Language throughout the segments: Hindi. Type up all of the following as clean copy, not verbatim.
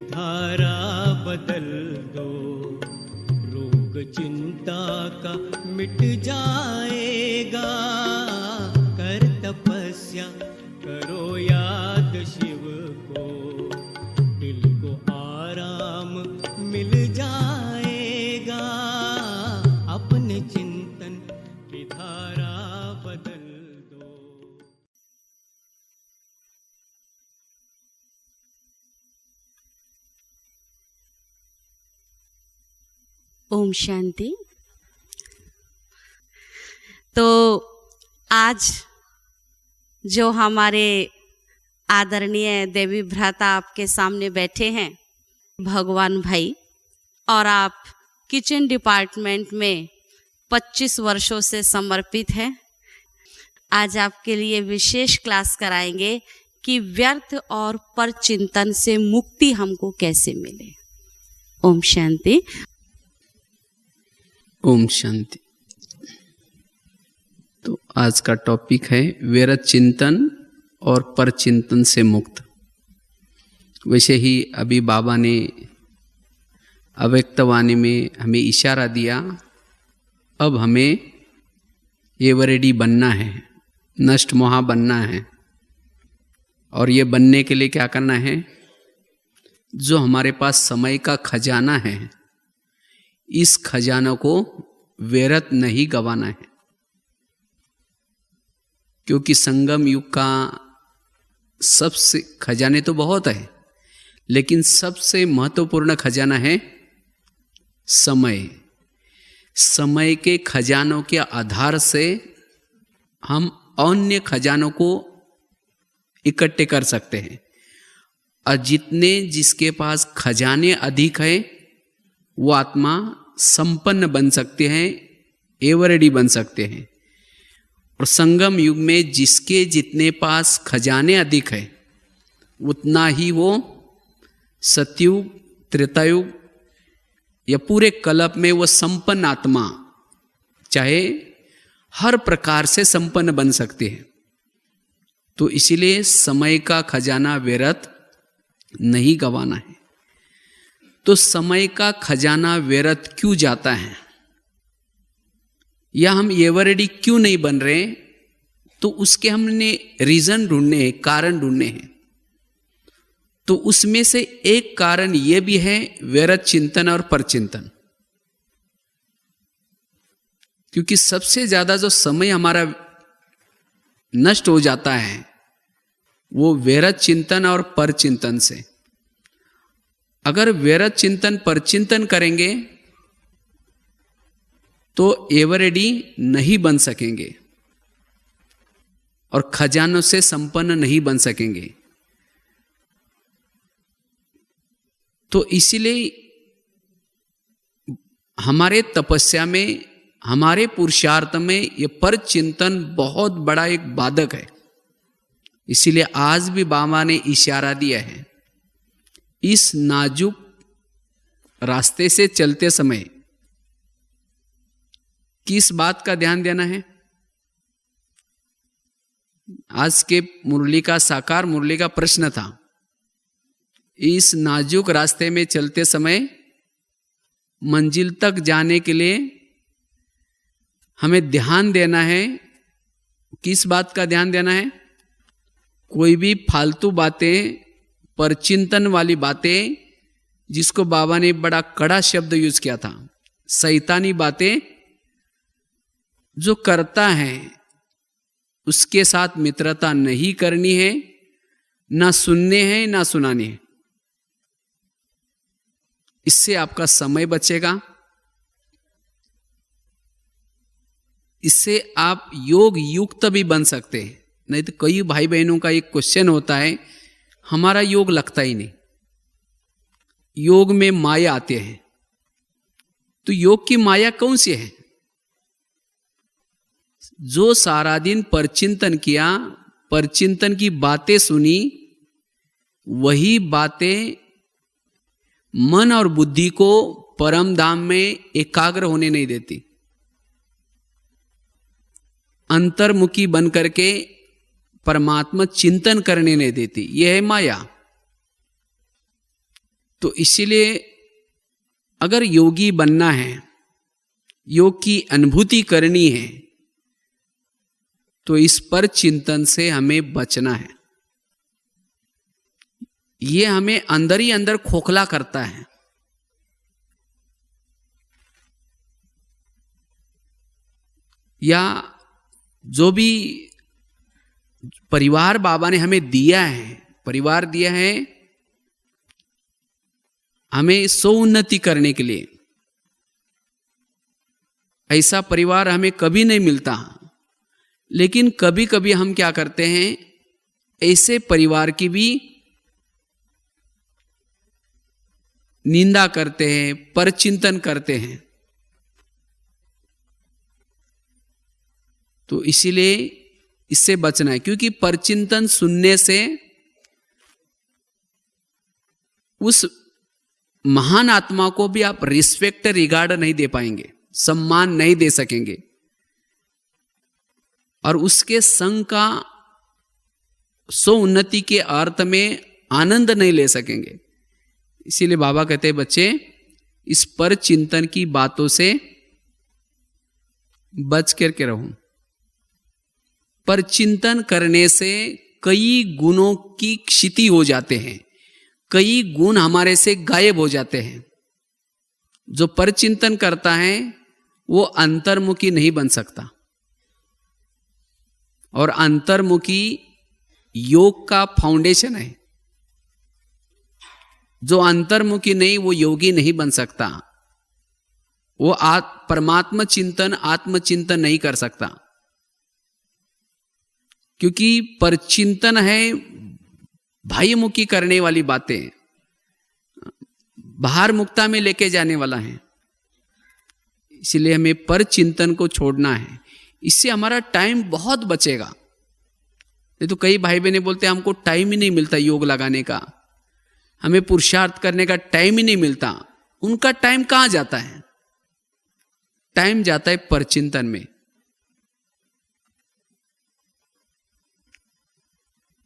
धारा बदल दो, रोग चिंता का मिट जाएगा। कर तपस्या करो याद शिव को, दिल को आराम मिल जाएगा। अपने चिंतन की धारा बदल दो। ओम शांति। तो आज जो हमारे आदरणीय देवी भ्राता आपके सामने बैठे हैं, भगवान भाई, और आप किचन डिपार्टमेंट में 25 वर्षों से समर्पित हैं। आज आपके लिए विशेष क्लास कराएंगे कि व्यर्थ और परचिंतन से मुक्ति हमको कैसे मिले। ओम शांति। ओम शांति। तो आज का टॉपिक है व्यर्थ चिंतन और परचिंतन से मुक्त। वैसे ही अभी बाबा ने अव्यक्तवाणी में हमें इशारा दिया, अब हमें एवरेडी बनना है, नष्ट मोहा बनना है। और ये बनने के लिए क्या करना है? जो हमारे पास समय का खजाना है, इस खजानों को व्यर्थ नहीं गंवाना है। क्योंकि संगम युग का सबसे खजाने तो बहुत है, लेकिन सबसे महत्वपूर्ण खजाना है समय। समय के खजानों के आधार से हम अन्य खजानों को इकट्ठे कर सकते हैं। और जितने जिसके पास खजाने अधिक है, वो आत्मा संपन्न बन सकते हैं, एवरेडी बन सकते हैं। और संगम युग में जिसके जितने पास खजाने अधिक है, उतना ही वो सतयुग, त्रेतायुग या पूरे कल्प में वो संपन्न आत्मा, चाहे हर प्रकार से संपन्न बन सकते हैं। तो इसीलिए समय का खजाना व्यर्थ नहीं गंवाना है। तो समय का खजाना व्यर्थ क्यों जाता है, या हम एवरेडी क्यों नहीं बन रहे? तो उसके हमने रीजन ढूंढने हैं, कारण ढूंढने हैं। तो उसमें से एक कारण यह भी है व्यर्थ चिंतन और परचिंतन। क्योंकि सबसे ज्यादा जो समय हमारा नष्ट हो जाता है, वो व्यर्थ चिंतन और परचिंतन से। अगर व्यर्थ चिंतन परचिंतन करेंगे तो एवरेडी नहीं बन सकेंगे और खजानों से संपन्न नहीं बन सकेंगे। तो इसीलिए हमारे तपस्या में, हमारे पुरुषार्थ में ये परचिंतन बहुत बड़ा एक बाधक है। इसीलिए आज भी बाबा ने इशारा दिया है, इस नाजुक रास्ते से चलते समय किस बात का ध्यान देना है? आज के मुरली का, साकार मुरली का प्रश्न था, इस नाजुक रास्ते में चलते समय मंजिल तक जाने के लिए हमें ध्यान देना है। किस बात का ध्यान देना है? कोई भी फालतू बातें, परचिंतन वाली बातें, जिसको बाबा ने बड़ा कड़ा शब्द यूज किया था, शैतानी बातें जो करता है, उसके साथ मित्रता नहीं करनी है, ना सुनने हैं ना सुनाने हैं। इससे आपका समय बचेगा, इससे आप योग युक्त भी बन सकते हैं। नहीं तो कई भाई बहनों का एक क्वेश्चन होता है, हमारा योग लगता ही नहीं, योग में माया आते हैं। तो योग की माया कौन सी है? जो सारा दिन परचिंतन किया, परचिंतन की बातें सुनी, वही बातें मन और बुद्धि को परम धाम में एकाग्र होने नहीं देती। अंतर्मुखी बन करके परमात्मा चिंतन करने नहीं देती। यह है माया। तो इसीलिए अगर योगी बनना है, योग की अनुभूति करनी है, तो इस पर चिंतन से हमें बचना है। ये हमें अंदर ही अंदर खोखला करता है। या जो भी परिवार बाबा ने हमें दिया है, परिवार दिया है हमें स्वोन्नति करने के लिए, ऐसा परिवार हमें कभी नहीं मिलता। लेकिन कभी कभी हम क्या करते हैं, ऐसे परिवार की भी निंदा करते हैं, परचिंतन करते हैं। तो इसीलिए इससे बचना है, क्योंकि परचिंतन सुनने से उस महान आत्मा को भी आप रिस्पेक्ट, रिगार्ड नहीं दे पाएंगे, सम्मान नहीं दे सकेंगे, और उसके संग का स्वोन्नति के अर्थ में आनंद नहीं ले सकेंगे। इसीलिए बाबा कहते हैं बच्चे, इस पर चिंतन की बातों से बच करके रहो। पर चिंतन करने से कई गुणों की क्षति हो जाते हैं, कई गुण हमारे से गायब हो जाते हैं। जो परचिंतन करता है वो अंतर्मुखी नहीं बन सकता, और अंतर्मुखी योग का फाउंडेशन है। जो अंतर्मुखी नहीं, वो योगी नहीं बन सकता, वो परमात्मा चिंतन, आत्मचिंतन नहीं कर सकता। क्योंकि परचिंतन है बाह्यमुखी करने वाली बातें, बाहर मुक्ता में लेके जाने वाला है। इसलिए हमें परचिंतन को छोड़ना है, इससे हमारा टाइम बहुत बचेगा। नहीं तो कई भाई बहने बोलते हैं हमको टाइम ही नहीं मिलता योग लगाने का, हमें पुरुषार्थ करने का टाइम ही नहीं मिलता। उनका टाइम कहां जाता है? टाइम जाता है परचिंतन में।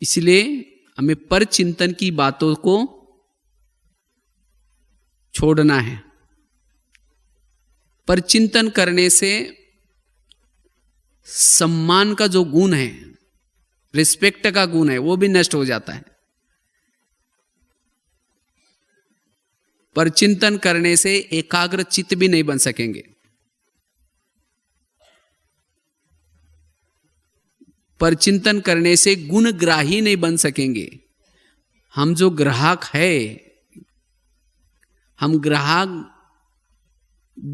इसलिए हमें परचिंतन की बातों को छोड़ना है। परचिंतन करने से सम्मान का जो गुण है, रिस्पेक्ट का गुण है, वो भी नष्ट हो जाता है। परचिंतन करने से एकाग्र चित्त भी नहीं बन सकेंगे। परचिंतन करने से गुणग्राही नहीं बन सकेंगे। हम जो ग्राहक है, हम ग्राहक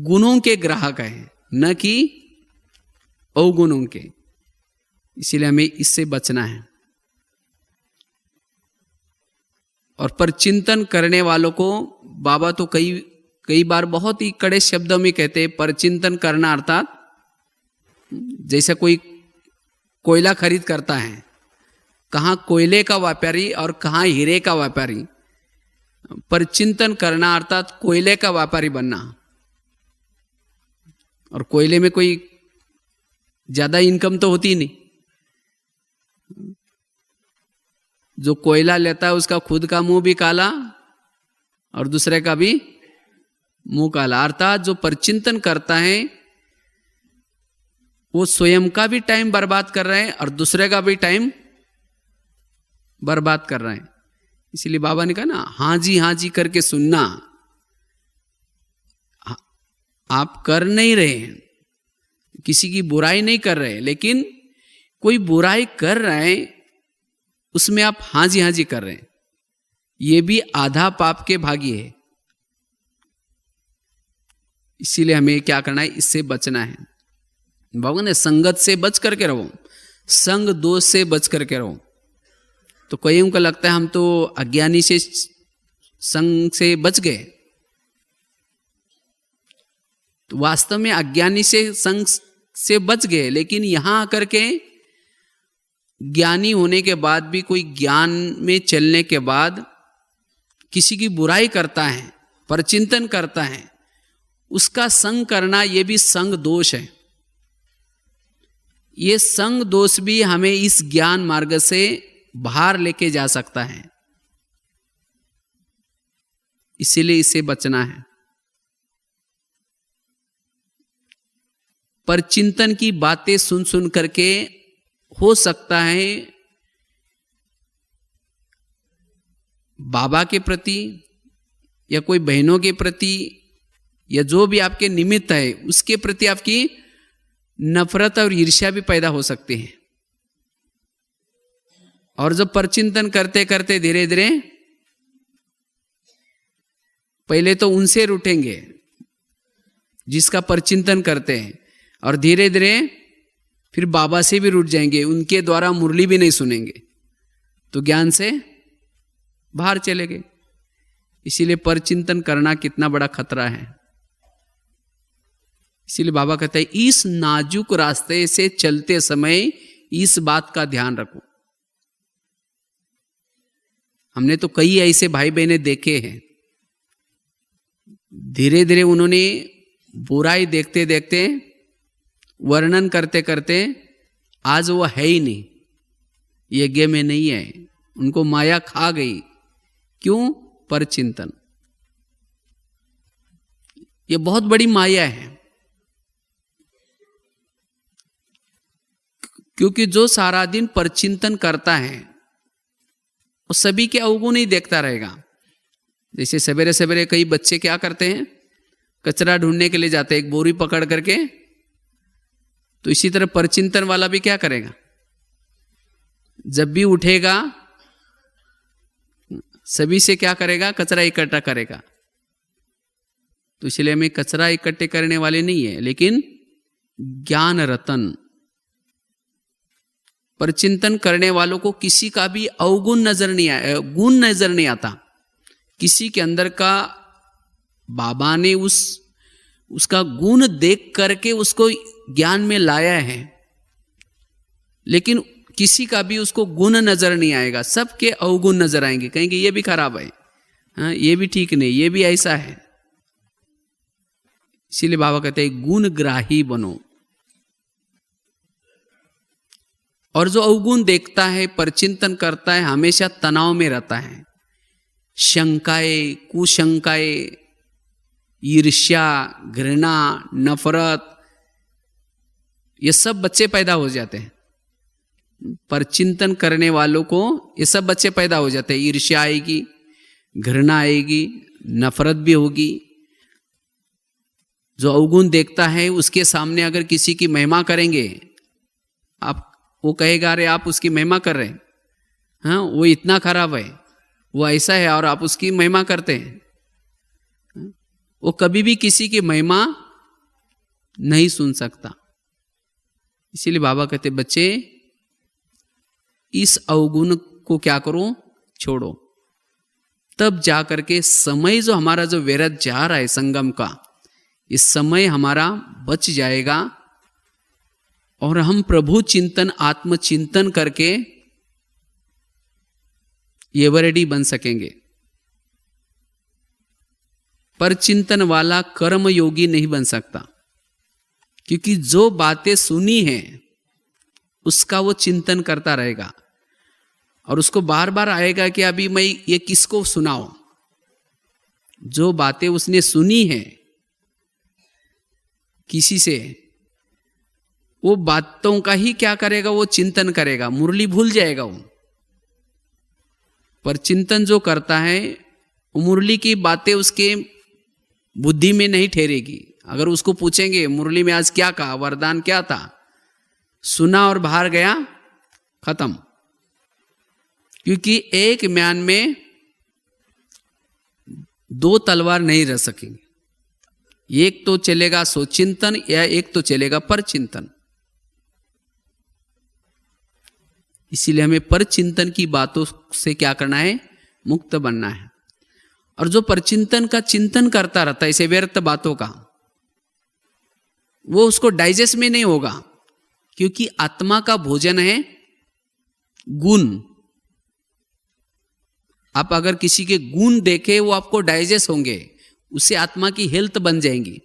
गुणों के ग्राहक हैं, न कि अवगुणों के। इसीलिए हमें इससे बचना है। और परचिंतन करने वालों को बाबा तो कई बार बहुत ही कड़े शब्दों में कहते हैं, परचिंतन करना अर्थात जैसे कोई कोयला खरीद करता है, कहाँ कोयले का व्यापारी और कहाँ हीरे का व्यापारी। परचिंतन करना अर्थात कोयले का व्यापारी बनना। और कोयले में कोई ज्यादा इनकम तो होती नहीं। जो कोयला लेता है उसका खुद का मुंह भी काला और दूसरे का भी मुंह काला। अर्थात जो परचिंतन करता है वो स्वयं का भी टाइम बर्बाद कर रहे हैं और दूसरे का भी टाइम बर्बाद कर रहे हैं। इसलिए बाबा ने कहा ना, हाँ जी करके सुनना। आप कर नहीं रहे हैं, किसी की बुराई नहीं कर रहे, लेकिन कोई बुराई कर रहे हैं उसमें आप हाँ जी कर रहे हैं, ये भी आधा पाप के भागी है। इसीलिए हमें क्या करना है, इससे बचना है। बाबा ने संगत से बच करके रहो, संग दोष से बच करके रहो। तो कईयों को लगता है हम तो अज्ञानी से संग से बच गए, तो वास्तव में अज्ञानी से संग से बच गए। लेकिन यहां आकर के ज्ञानी होने के बाद भी कोई ज्ञान में चलने के बाद किसी की बुराई करता है, परचिंतन करता है, उसका संग करना ये भी संग दोष है। ये संग दोष भी हमें इस ज्ञान मार्ग से बाहर लेके जा सकता है। इसीलिए इससे बचना है। पर चिंतन की बातें सुन सुन करके हो सकता है बाबा के प्रति या कोई बहनों के प्रति या जो भी आपके निमित्त है उसके प्रति आपकी नफरत और ईर्ष्या भी पैदा हो सकती है। और जब परचिंतन करते करते धीरे धीरे पहले तो उनसे रूठेंगे जिसका परचिंतन करते हैं, और धीरे धीरे फिर बाबा से भी रूठ जाएंगे, उनके द्वारा मुरली भी नहीं सुनेंगे, तो ज्ञान से बाहर चले गए। इसीलिए परचिंतन करना कितना बड़ा खतरा है। इसीलिए बाबा कहते हैं इस नाजुक रास्ते से चलते समय इस बात का ध्यान रखो। हमने तो कई ऐसे भाई बहने देखे हैं, धीरे धीरे उन्होंने बुराई देखते देखते वर्णन करते करते आज वो है ही नहीं, यज्ञ में नहीं है, उनको माया खा गई। क्यों? परचिंतन। ये बहुत बड़ी माया है, क्योंकि जो सारा दिन परचिंतन करता है वो सभी के अवगुण ही देखता रहेगा। जैसे सवेरे सवेरे कई बच्चे क्या करते हैं, कचरा ढूंढने के लिए जाते हैं एक बोरी पकड़ करके, तो इसी तरह परचिंतन वाला भी क्या करेगा, जब भी उठेगा सभी से क्या करेगा, कचरा इकट्ठा करेगा। तो इसलिए हमें कचरा इकट्ठे करने वाले नहीं है, लेकिन ज्ञान रतन। परचिंतन करने वालों को किसी का भी अवगुण नजर नहीं आया, गुण नजर नहीं आता। किसी के अंदर का बाबा ने उसका गुण देख करके उसको ज्ञान में लाया है, लेकिन किसी का भी उसको गुण नजर नहीं आएगा, सबके अवगुण नजर आएंगे। कहेंगे ये भी खराब है, हाँ ये भी ठीक नहीं, ये भी ऐसा है। इसीलिए बाबा कहते हैं गुणग्राही बनो। और जो अवगुण देखता है, परचिंतन करता है, हमेशा तनाव में रहता है। शंकाएं, कुशंकाएं, ईर्ष्या, घृणा, नफरत, ये सब बच्चे पैदा हो जाते हैं। परचिंतन करने वालों को ये सब बच्चे पैदा हो जाते हैं। ईर्ष्या आएगी, घृणा आएगी, नफरत भी होगी। जो अवगुण देखता है उसके सामने अगर किसी की महिमा करेंगे, आप वो कहेगा अरे आप उसकी महिमा कर रहे हैं, हाँ वो इतना खराब है, वो ऐसा है, और आप उसकी महिमा करते हैं। वो कभी भी किसी की महिमा नहीं सुन सकता। इसीलिए बाबा कहते बच्चे इस अवगुण को क्या करो, छोड़ो। तब जा करके समय जो हमारा जो व्यर्थ जा रहा है संगम का, इस समय हमारा बच जाएगा और हम प्रभु चिंतन, आत्मचिंतन करके एवरेडी बन सकेंगे। पर चिंतन वाला कर्म योगी नहीं बन सकता, क्योंकि जो बातें सुनी हैं उसका वो चिंतन करता रहेगा और उसको बार बार आएगा कि अभी मैं ये किसको सुनाऊं। जो बातें उसने सुनी है किसी से, वो बातों का ही क्या करेगा, वो चिंतन करेगा, मुरली भूल जाएगा वो। पर चिंतन जो करता है वो मुरली की बातें उसके बुद्धि में नहीं ठहरेगी। अगर उसको पूछेंगे मुरली में आज क्या कहा, वरदान क्या था, सुना और बाहर गया, खत्म। क्योंकि एक म्यान में दो तलवार नहीं रह सकेंगे, एक तो चलेगा सोचिंतन या एक तो चलेगा परचिंतन। इसीलिए हमें परचिंतन की बातों से क्या करना है, मुक्त बनना है। और जो परचिंतन का चिंतन करता रहता है इसे व्यर्थ बातों का, वो उसको डाइजेस्ट में नहीं होगा, क्योंकि आत्मा का भोजन है गुण। आप अगर किसी के गुण देखे वो आपको डाइजेस्ट होंगे, उससे आत्मा की हेल्थ बन जाएंगी,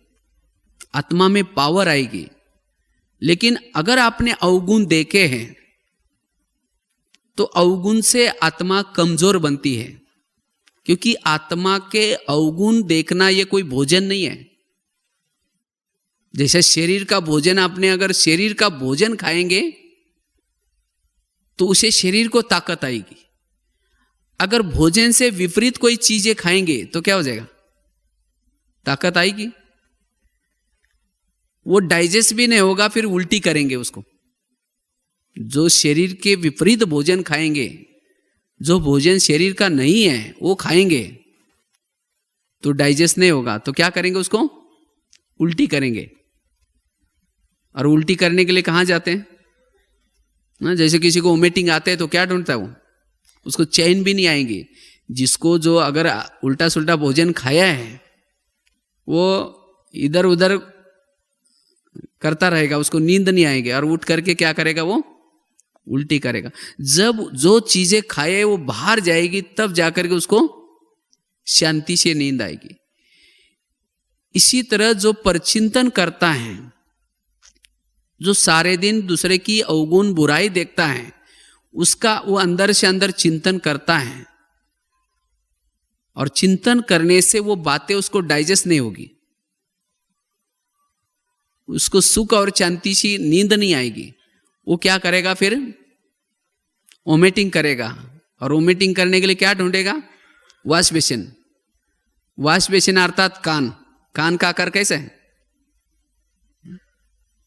आत्मा में पावर आएगी। लेकिन अगर आपने अवगुण देखे हैं तो अवगुण से आत्मा कमजोर बनती है, क्योंकि आत्मा के अवगुण देखना ये कोई भोजन नहीं है। जैसे शरीर का भोजन, आपने अगर शरीर का भोजन खाएंगे तो उसे शरीर को ताकत आएगी। अगर भोजन से विपरीत कोई चीजें खाएंगे तो क्या हो जाएगा? ताकत आएगी। वो डाइजेस्ट भी नहीं होगा, फिर उल्टी करेंगे उसको। जो शरीर के विपरीत भोजन खाएंगे, जो भोजन शरीर का नहीं है वो खाएंगे तो डाइजेस्ट नहीं होगा, तो क्या करेंगे? उसको उल्टी करेंगे। और उल्टी करने के लिए कहाँ जाते हैं ना? जैसे किसी को वोमिटिंग आते हैं तो क्या ढूंढता है वो? उसको चैन भी नहीं आएंगे। जिसको जो अगर उल्टा सुल्टा भोजन खाया है वो इधर उधर करता रहेगा, उसको नींद नहीं आएगी और उठ करके क्या करेगा? वो उल्टी करेगा। जब जो चीजें खाए वो बाहर जाएगी तब जाकर के उसको शांति से नींद आएगी। इसी तरह जो परचिंतन करता है, जो सारे दिन दूसरे की अवगुण बुराई देखता है, उसका वो अंदर से अंदर चिंतन करता है और चिंतन करने से वो बातें उसको डाइजेस्ट नहीं होगी, उसको सुख और शांति से नींद नहीं आएगी। वो क्या करेगा? फिर वोमिटिंग करेगा। और वोमिटिंग करने के लिए क्या ढूंढेगा? Wash basin. वॉश बेसिन अर्थात कान। कान का आकार कैसे है?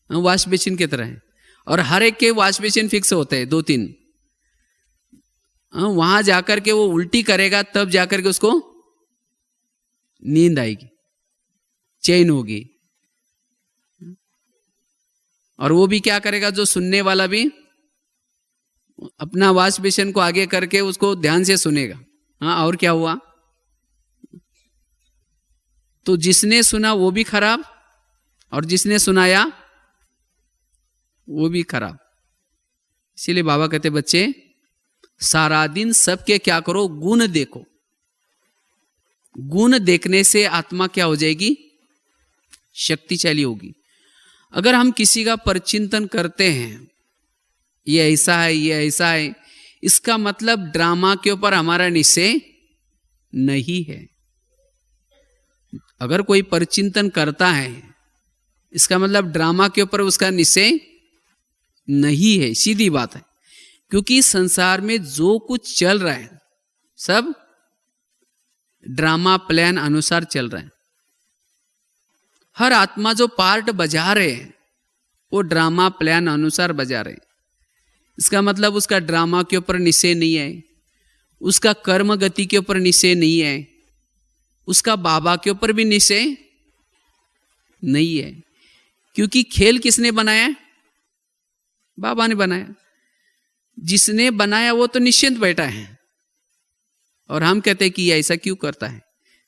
वॉश बेसिन की तरह है। और हर एक के वॉश बेसिन फिक्स होते हैं, 2-3। वहां जाकर के वो उल्टी करेगा तब जाकर के उसको नींद आएगी, चैन होगी। और वो भी क्या करेगा? जो सुनने वाला भी अपना वॉश बेसिन को आगे करके उसको ध्यान से सुनेगा। हाँ, और क्या हुआ? तो जिसने सुना वो भी खराब और जिसने सुनाया वो भी खराब। इसीलिए बाबा कहते बच्चे सारा दिन सबके क्या करो? गुण देखो। गुण देखने से आत्मा क्या हो जाएगी? शक्तिशाली होगी। अगर हम किसी का परचिंतन करते हैं, ये ऐसा है, ये ऐसा है, इसका मतलब ड्रामा के ऊपर हमारा निश्चय नहीं है। अगर कोई परचिंतन करता है इसका मतलब ड्रामा के ऊपर उसका निश्चय नहीं है। सीधी बात है। क्योंकि संसार में जो कुछ चल रहा है सब ड्रामा प्लान अनुसार चल रहा है। हर आत्मा जो पार्ट बजा रहे हैं वो ड्रामा प्लान अनुसार बजा रहे हैं। इसका मतलब उसका ड्रामा के ऊपर निश्चय नहीं है, उसका कर्म गति के ऊपर निश्चय नहीं है, उसका बाबा के ऊपर भी निश्चय नहीं है। क्योंकि खेल किसने बनाया? बाबा ने बनाया। जिसने बनाया वो तो निश्चिंत बैठा है और हम कहते हैं कि ये ऐसा क्यों करता है,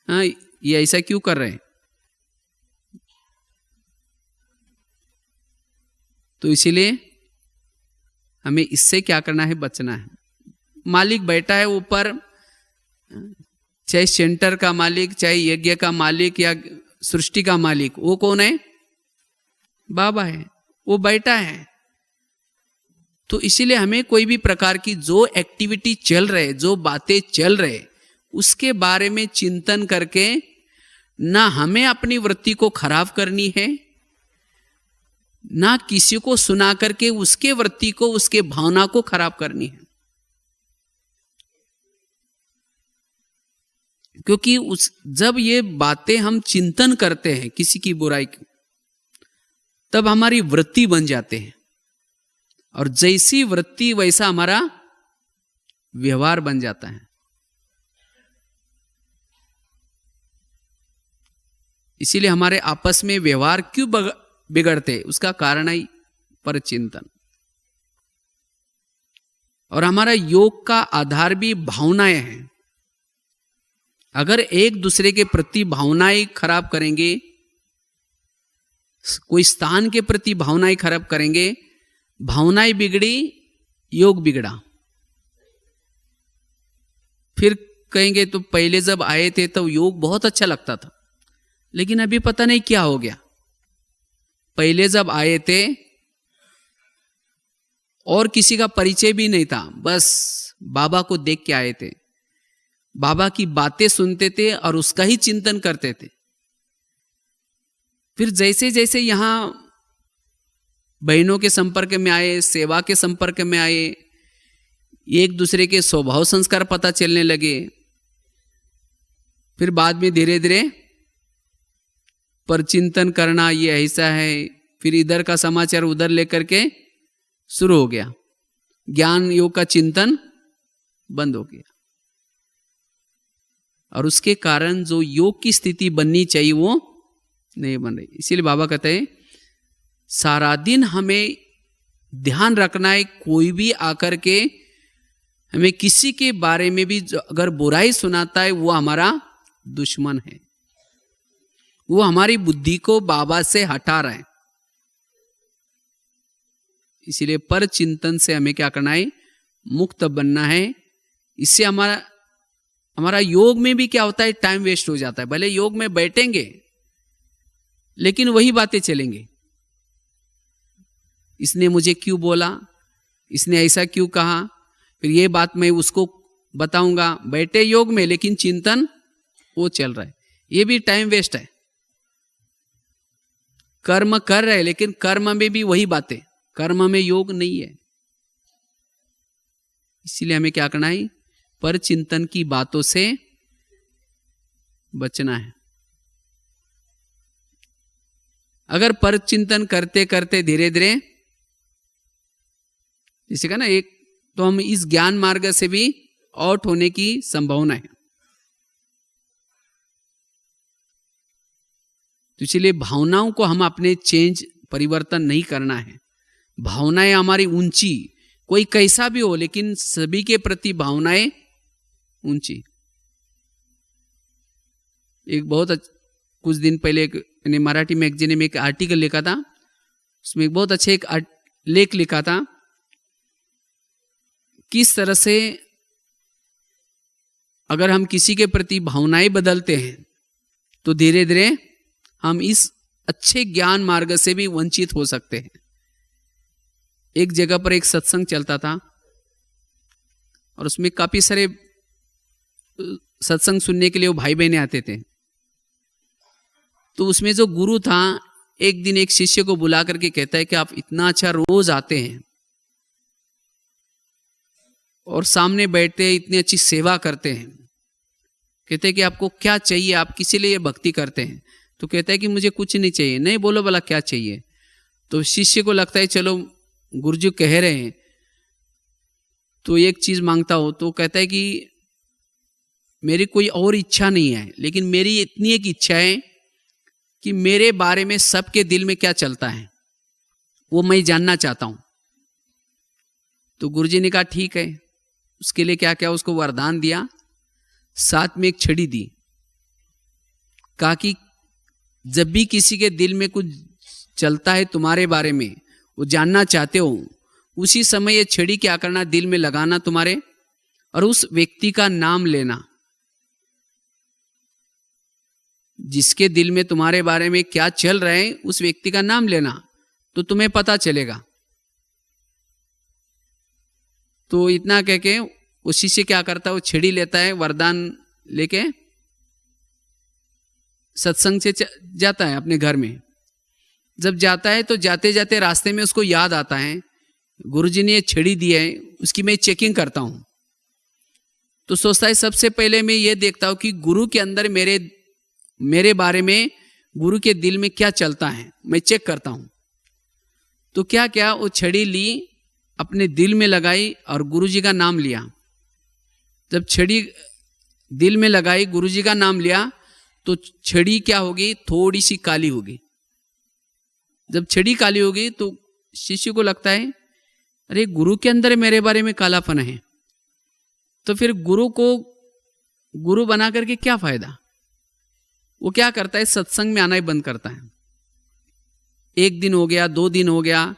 हाँ ये ऐसा क्यों कर रहे हैं। तो इसीलिए हमें इससे क्या करना है? बचना है। मालिक बैठा है ऊपर, चाहे सेंटर का मालिक, चाहे यज्ञ का मालिक या सृष्टि का मालिक, वो कौन है? बाबा है। वो बैठा है। तो इसीलिए हमें कोई भी प्रकार की जो एक्टिविटी चल रहे, जो बातें चल रहे, उसके बारे में चिंतन करके ना हमें अपनी वृत्ति को खराब करनी है, ना किसी को सुना करके उसके वृत्ति को, उसके भावना को खराब करनी है। क्योंकि जब ये बातें हम चिंतन करते हैं किसी की बुराई की, तब हमारी वृत्ति बन जाते हैं और जैसी वृत्ति वैसा हमारा व्यवहार बन जाता है। इसीलिए हमारे आपस में व्यवहार क्यों बिगड़ते, उसका कारण है परचिंतन। और हमारा योग का आधार भी भावनाएं हैं। अगर एक दूसरे के प्रति भावनाएं खराब करेंगे, कोई स्थान के प्रति भावनाएं खराब करेंगे, भावनाएं बिगड़ी, योग बिगड़ा। फिर कहेंगे तो पहले जब आए थे तो योग बहुत अच्छा लगता था, लेकिन अभी पता नहीं क्या हो गया। पहले जब आए थे और किसी का परिचय भी नहीं था, बस बाबा को देख के आए थे। बाबा की बातें सुनते थे और उसका ही चिंतन करते थे। फिर जैसे जैसे यहां बहनों के संपर्क में आए, सेवा के संपर्क में आए, एक दूसरे के स्वभाव संस्कार पता चलने लगे, फिर बाद में धीरे धीरे पर चिंतन करना ये ऐसा है, फिर इधर का समाचार उधर लेकर के शुरू हो गया, ज्ञान योग का चिंतन बंद हो गया। और उसके कारण जो योग की स्थिति बननी चाहिए वो नहीं बन रही। इसीलिए बाबा कहते हैं सारा दिन हमें ध्यान रखना है, कोई भी आकर के हमें किसी के बारे में भी अगर बुराई सुनाता है वो हमारा दुश्मन है, वो हमारी बुद्धि को बाबा से हटा रहा है। इसीलिए पर चिंतन से हमें क्या करना है, मुक्त बनना है। इससे हमारा योग में भी क्या होता है, टाइम वेस्ट हो जाता है। भले योग में बैठेंगे लेकिन वही बातें चलेंगे, इसने मुझे क्यों बोला, इसने ऐसा क्यों कहा, फिर ये बात मैं उसको बताऊंगा। बैठे योग में लेकिन चिंतन वो चल रहा है, ये भी टाइम वेस्ट है। कर्म कर रहे हैं लेकिन कर्म में भी वही बातें, कर्म में योग नहीं है। इसीलिए हमें क्या करना है, पर चिंतन की बातों से बचना है। अगर पर चिंतन करते करते धीरे धीरे, जैसे कहा ना एक, तो हम इस ज्ञान मार्ग से भी आउट होने की संभावना है। तो इसलिए भावनाओं को हम अपने परिवर्तन नहीं करना है। भावनाएं हमारी ऊंची, कोई कैसा भी हो लेकिन सभी के प्रति भावनाएं ऊंची। एक कुछ दिन पहले मैंने मराठी मैगजीन में एक आर्टिकल लिखा था, उसमें एक बहुत अच्छे एक लेख लिखा था, किस तरह से अगर हम किसी के प्रति भावनाएं बदलते हैं तो धीरे धीरे हम इस अच्छे ज्ञान मार्ग से भी वंचित हो सकते हैं। एक जगह पर एक सत्संग चलता था और उसमें काफी सारे सत्संग सुनने के लिए वो भाई बहने आते थे। तो उसमें जो गुरु था, एक दिन एक शिष्य को बुला करके कहता है कि आप इतना अच्छा रोज आते हैं और सामने बैठते हैं, इतनी अच्छी सेवा करते हैं, कहते हैं कि आपको क्या चाहिए, आप किसी लिए भक्ति करते हैं? तो कहता है कि मुझे कुछ नहीं चाहिए। नहीं, बोलो भला क्या चाहिए? तो शिष्य को लगता है चलो गुरुजी कह रहे हैं तो एक चीज मांगता हो। तो कहता है कि मेरी कोई और इच्छा नहीं है, लेकिन मेरी इतनी एक इच्छा है कि मेरे बारे में सबके दिल में क्या चलता है वो मैं जानना चाहता हूं। तो गुरुजी ने कहा ठीक है। उसके लिए क्या क्या उसको वरदान दिया, साथ में एक छड़ी दी, कहा कि जब भी किसी के दिल में कुछ चलता है तुम्हारे बारे में, वो जानना चाहते हो, उसी समय ये छड़ी क्या करना, दिल में लगाना तुम्हारे, और उस व्यक्ति का नाम लेना। जिसके दिल में तुम्हारे बारे में क्या चल रहा है उस व्यक्ति का नाम लेना, तो तुम्हें पता चलेगा। तो इतना कह के वो शिष्य क्या करता है, वो छड़ी लेता है, वरदान लेके सत्संग से जाता है अपने घर में। जब जाता है तो जाते जाते रास्ते में उसको याद आता है गुरुजी ने ये छड़ी दी है, उसकी मैं चेकिंग करता हूं। तो सोचता है सबसे पहले मैं ये देखता हूं कि गुरु के अंदर मेरे बारे में गुरु के दिल में क्या चलता है, मैं चेक करता हूं। तो क्या क्या वो छड़ी ली, अपने दिल में लगाई और गुरुजी का नाम लिया। जब छड़ी दिल में लगाई, गुरुजी का नाम लिया, तो छड़ी क्या होगी, थोड़ी सी काली होगी। जब छड़ी काली होगी तो शिष्य को लगता है अरे गुरु के अंदर मेरे बारे में कालापन है, तो फिर गुरु को गुरु बना करके क्या फायदा। वो क्या करता है, सत्संग में आना ही बंद करता है। एक दिन हो गया, 2 दिन हो गया,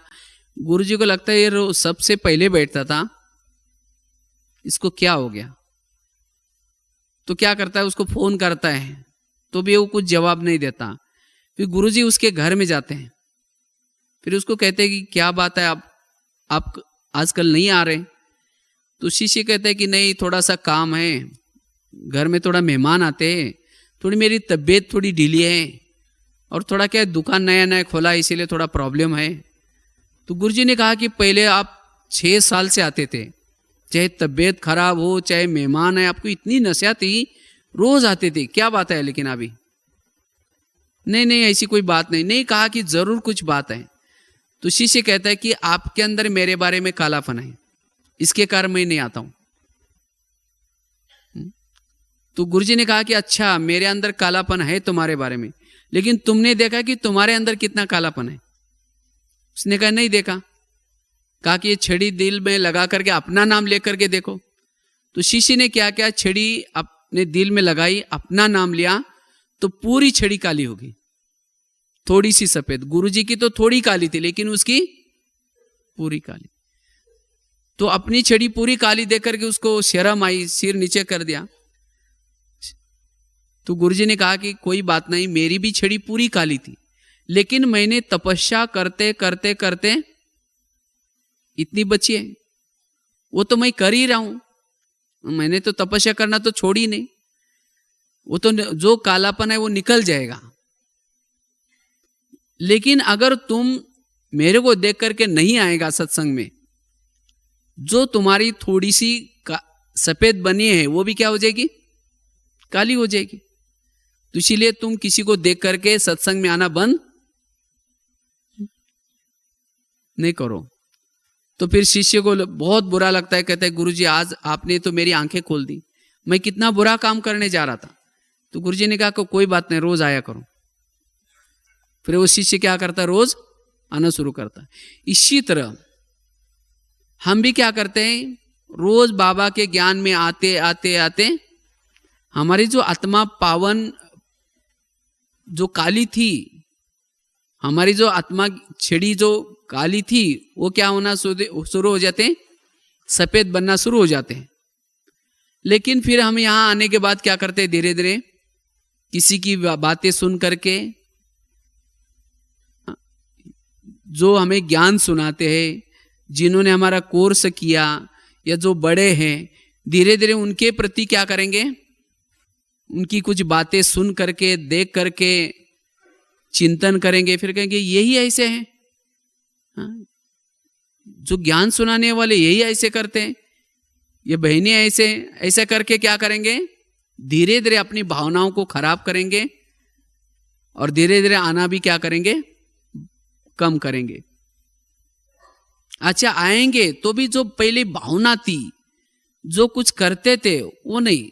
गुरुजी को लगता है ये सबसे पहले बैठता था, इसको क्या हो गया। तो क्या करता है, उसको फोन करता है, तो भी वो कुछ जवाब नहीं देता। फिर गुरुजी उसके घर में जाते हैं, फिर उसको कहते हैं कि क्या बात है, आप आजकल नहीं आ रहे। तो शिष्य कहते हैं कि नहीं, थोड़ा सा काम है, घर में थोड़ा मेहमान आते हैं, थोड़ी मेरी तबीयत थोड़ी ढीली है और थोड़ा क्या दुकान नया नया खोला इसीलिए थोड़ा प्रॉब्लम है। तो गुरुजी ने कहा कि पहले आप 6 साल से आते थे, चाहे तबीयत खराब हो चाहे मेहमान है, आपको इतनी नशा थी, रोज आते थे, क्या बात है लेकिन अभी? नहीं नहीं ऐसी कोई बात नहीं। नहीं कहा कि जरूर कुछ बात है। तो शिष्य कहता है कि आपके अंदर मेरे बारे में कालापन है, इसके कारण मैं नहीं आता हूं। तो गुरुजी ने कहा कि अच्छा मेरे अंदर कालापन है तुम्हारे बारे में, लेकिन तुमने देखा कि तुम्हारे अंदर कितना कालापन है? उसने कहा नहीं देखा। कहा कि ये छड़ी दिल में लगा करके अपना नाम लेकर के देखो। तो शिष्य ने क्या किया, छड़ी अपने दिल में लगाई, अपना नाम लिया, तो पूरी छड़ी काली होगी, थोड़ी सी सफेद। गुरुजी की तो थोड़ी काली थी लेकिन उसकी पूरी काली। तो अपनी छड़ी पूरी काली देख करके उसको शर्म आई, सिर नीचे कर दिया। तो गुरुजी ने कहा कि कोई बात नहीं, मेरी भी छड़ी पूरी काली थी, लेकिन मैंने तपस्या करते करते करते इतनी बची है, वो तो मैं कर ही रहा हूं। मैंने तो तपस्या करना तो छोड़ी नहीं, वो तो जो कालापन है वो निकल जाएगा। लेकिन अगर तुम मेरे को देख करके नहीं आएगा सत्संग में, जो तुम्हारी थोड़ी सी सफेद बनी है वो भी क्या हो जाएगी, काली हो जाएगी। तो इसीलिए तुम किसी को देख करके सत्संग में आना बंद नहीं करो। तो फिर शिष्य को बहुत बुरा लगता है, कहता है गुरुजी आज आपने तो मेरी आंखें खोल दी, मैं कितना बुरा काम करने जा रहा था। तो गुरुजी ने कहा कोई बात नहीं, रोज आया करो। फिर वो शिष्य क्या करता है, रोज आना शुरू करता है। इसी तरह हम भी क्या करते हैं, रोज बाबा के ज्ञान में आते आते आते हमारी जो आत्मा पावन जो काली थी, हमारी जो आत्मा छड़ी जो काली थी वो क्या होना शुरू हो जाते हैं, सफेद बनना शुरू हो जाते हैं। लेकिन फिर हम यहां आने के बाद क्या करते हैं, धीरे धीरे किसी की बातें सुन करके, जो हमें ज्ञान सुनाते हैं, जिन्होंने हमारा कोर्स किया या जो बड़े हैं, धीरे धीरे उनके प्रति क्या करेंगे, उनकी कुछ बातें सुन करके देख करके चिंतन करेंगे। फिर कहेंगे यही ऐसे हैं, जो ज्ञान सुनाने वाले यही ऐसे करते हैं, ये बहनें ऐसे करके क्या करेंगे, धीरे धीरे अपनी भावनाओं को खराब करेंगे और धीरे धीरे आना भी क्या करेंगे, कम करेंगे। अच्छा आएंगे तो भी जो पहले भावना थी, जो कुछ करते थे वो नहीं,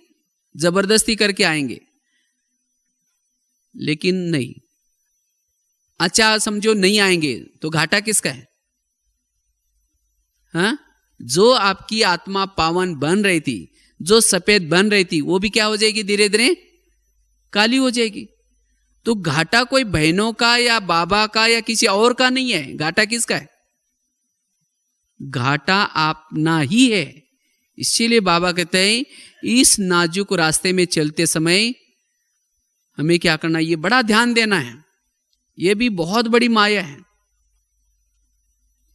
जबरदस्ती करके आएंगे, लेकिन नहीं। अच्छा समझो नहीं आएंगे तो घाटा किसका है? हाँ, जो आपकी आत्मा पावन बन रही थी, जो सफेद बन रही थी, वो भी क्या हो जाएगी, धीरे धीरे काली हो जाएगी। तो घाटा कोई बहनों का या बाबा का या किसी और का नहीं है, घाटा किसका है? घाटा अपना ही है। इसीलिए बाबा कहते हैं इस नाजुक रास्ते में चलते समय हमें क्या करना है, ये बड़ा ध्यान देना है, ये भी बहुत बड़ी माया है।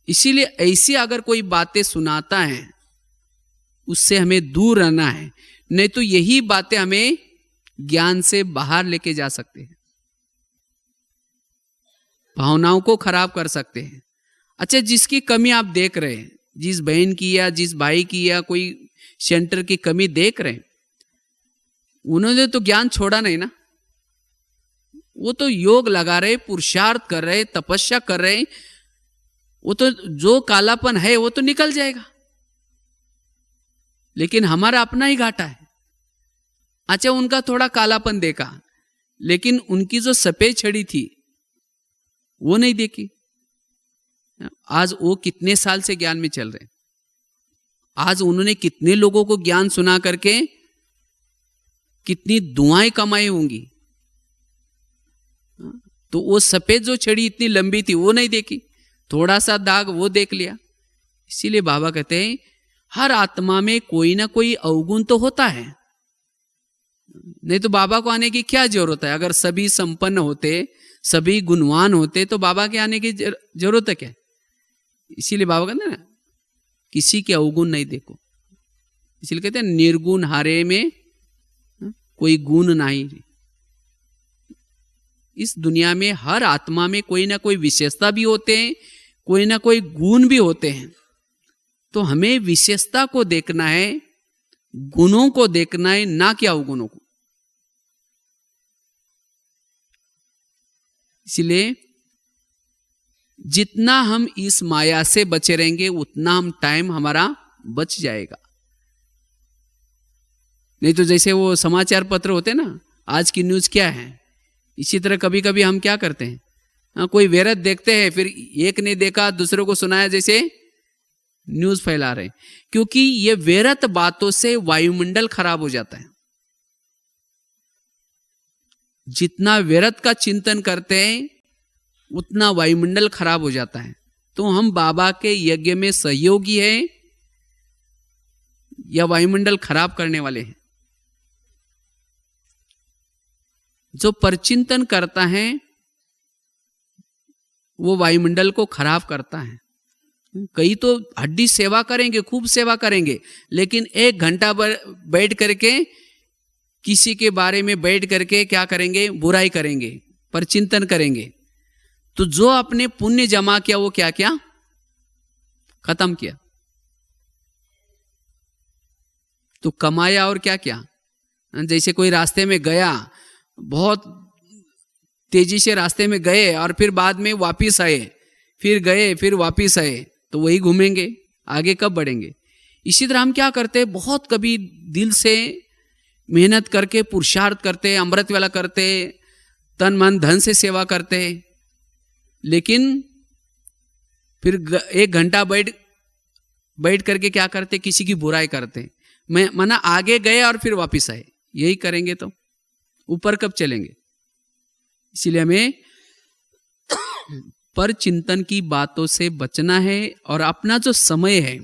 इसीलिए ऐसी अगर कोई बातें सुनाता है उससे हमें दूर रहना है, नहीं तो यही बातें हमें ज्ञान से बाहर लेके जा सकते हैं, भावनाओं को खराब कर सकते हैं। अच्छा जिसकी कमी आप देख रहे हैं, जिस बहन की या जिस भाई की या कोई सेंटर की कमी देख रहे हैं, उन्होंने तो ज्ञान छोड़ा नहीं ना, वो तो योग लगा रहे, पुरुषार्थ कर रहे, तपस्या कर रहे, वो तो जो कालापन है वो तो निकल जाएगा। लेकिन हमारा अपना ही घाटा है। अच्छा उनका थोड़ा कालापन देखा, लेकिन उनकी जो सफेद छड़ी थी वो नहीं देखी। आज वो कितने साल से ज्ञान में चल रहे, आज उन्होंने कितने लोगों को ज्ञान सुना करके कितनी दुआएं कमाई होंगी, तो वो सफेद जो छड़ी इतनी लंबी थी वो नहीं देखी, थोड़ा सा दाग वो देख लिया। इसीलिए बाबा कहते हैं हर आत्मा में कोई ना कोई अवगुण तो होता है, नहीं तो बाबा को आने की क्या जरूरत है। अगर सभी संपन्न होते, सभी गुणवान होते तो बाबा के आने की जरूरत है क्या? इसीलिए बाबा कहते हैं ना किसी के अवगुण नहीं देखो, इसलिए कहते हैं निर्गुण हारे में कोई गुण नहीं। इस दुनिया में हर आत्मा में कोई ना कोई विशेषता भी होते हैं, कोई ना कोई गुण भी होते हैं। तो हमें विशेषता को देखना है, गुणों को देखना है, ना कि अवगुणों को। इसलिए जितना हम इस माया से बचे रहेंगे उतना हम टाइम हमारा बच जाएगा। नहीं तो जैसे वो समाचार पत्र होते हैं ना, आज की न्यूज क्या है, इसी तरह कभी कभी हम क्या करते हैं, कोई व्यर्थ देखते हैं, फिर एक ने देखा दूसरों को सुनाया, जैसे न्यूज फैला रहे हैं। क्योंकि ये व्यर्थ बातों से वायुमंडल खराब हो जाता है। जितना व्यर्थ का चिंतन करते हैं उतना वायुमंडल खराब हो जाता है। तो हम बाबा के यज्ञ में सहयोगी हैं या वायुमंडल खराब करने वाले हैं? जो परचिंतन करता है वो वायुमंडल को खराब करता है। कई तो हड्डी सेवा करेंगे, खूब सेवा करेंगे, लेकिन 1 घंटा बैठ करके किसी के बारे में बैठ करके क्या करेंगे, बुराई करेंगे, परचिंतन करेंगे। तो जो अपने पुण्य जमा किया वो क्या क्या खत्म किया, तो कमाया और क्या क्या। जैसे कोई रास्ते में गया, बहुत तेजी से रास्ते में गए और फिर बाद में वापिस आए, फिर गए फिर वापिस आए, तो वही घूमेंगे, आगे कब बढ़ेंगे। इसी तरह हम क्या करते हैं, बहुत कभी दिल से मेहनत करके पुरुषार्थ करते, अमृत वाला करते, तन मन धन से सेवा करते, लेकिन फिर 1 घंटा बैठ करके क्या करते, किसी की बुराई करते। मैं मना आगे गए और फिर वापिस आए, यही करेंगे तो ऊपर कब चलेंगे। इसीलिए हमें पर चिंतन की बातों से बचना है और अपना जो समय है